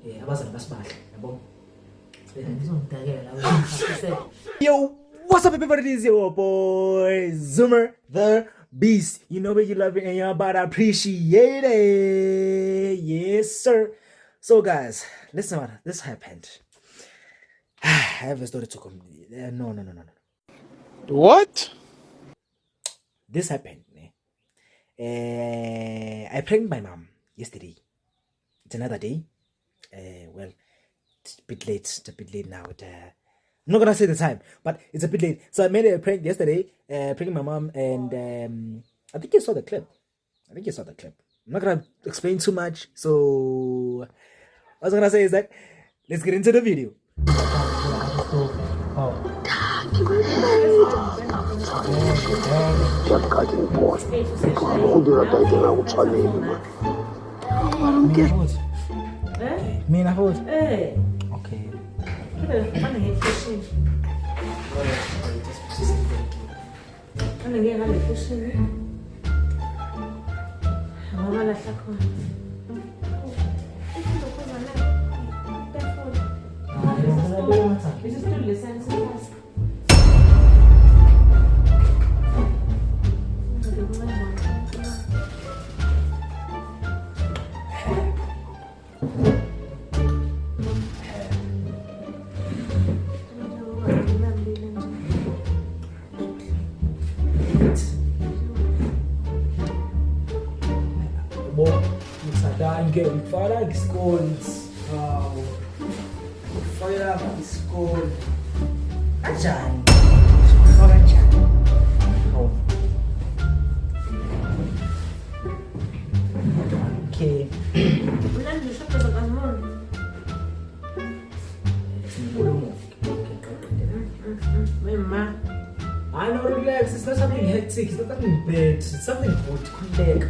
abazali basibahle yabo. Yo, what's up everybody? It's your boy Zoomer the Beast. You know what you love it and you're about to appreciate it. Yes, sir. So guys, listen what this happened. I have a story to come. No. What? This happened. I pranked my mom yesterday. It's another day. Well, it's a bit late now. I'm not gonna say the time, but it's a bit late. So I made a prank yesterday, pranking my mom, and I think you saw the clip. I'm not gonna explain too much. So what I was gonna say is that let's get into the video. Okay. Fala que escolhes, fala que escolhes, ajaan, fala ajaan, okay. I know, relax. It's not something hectic. It's not something bad. It's something good. Kulek.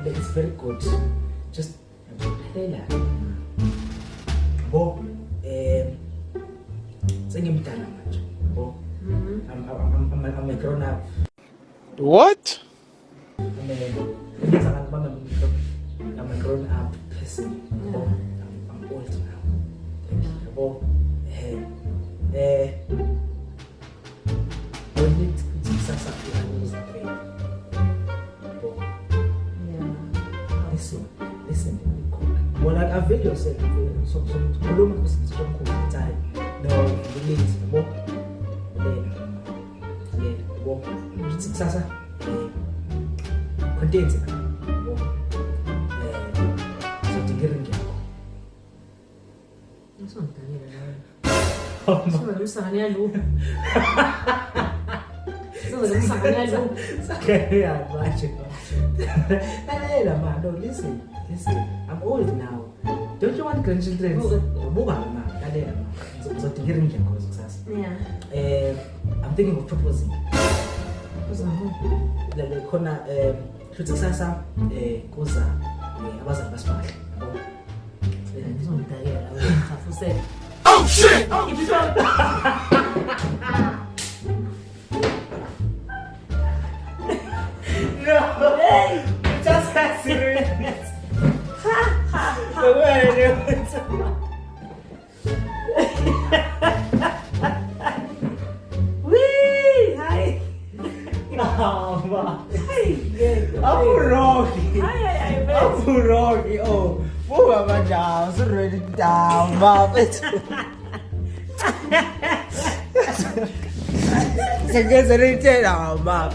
It's very good. Just relax. Bo, sengimdala manje. Bo, I'm a grown up. What? I'm a grown up person. Bo, I'm old now. Bo, don't need to success up your rules and faith. Bo, listen. Well, like I've video said, so Paloma was from time. No, relate more. Yeah, success. Contains it. So to get in. Listen. I'm old now. Don't you want grandchildren? I'm thinking of proposing. Oh shit! No! Hey! Just that serious! The way Wee! Hi! I'm wrong. Oh, what am I down? So ready down, Mom. It's a good down, Mom.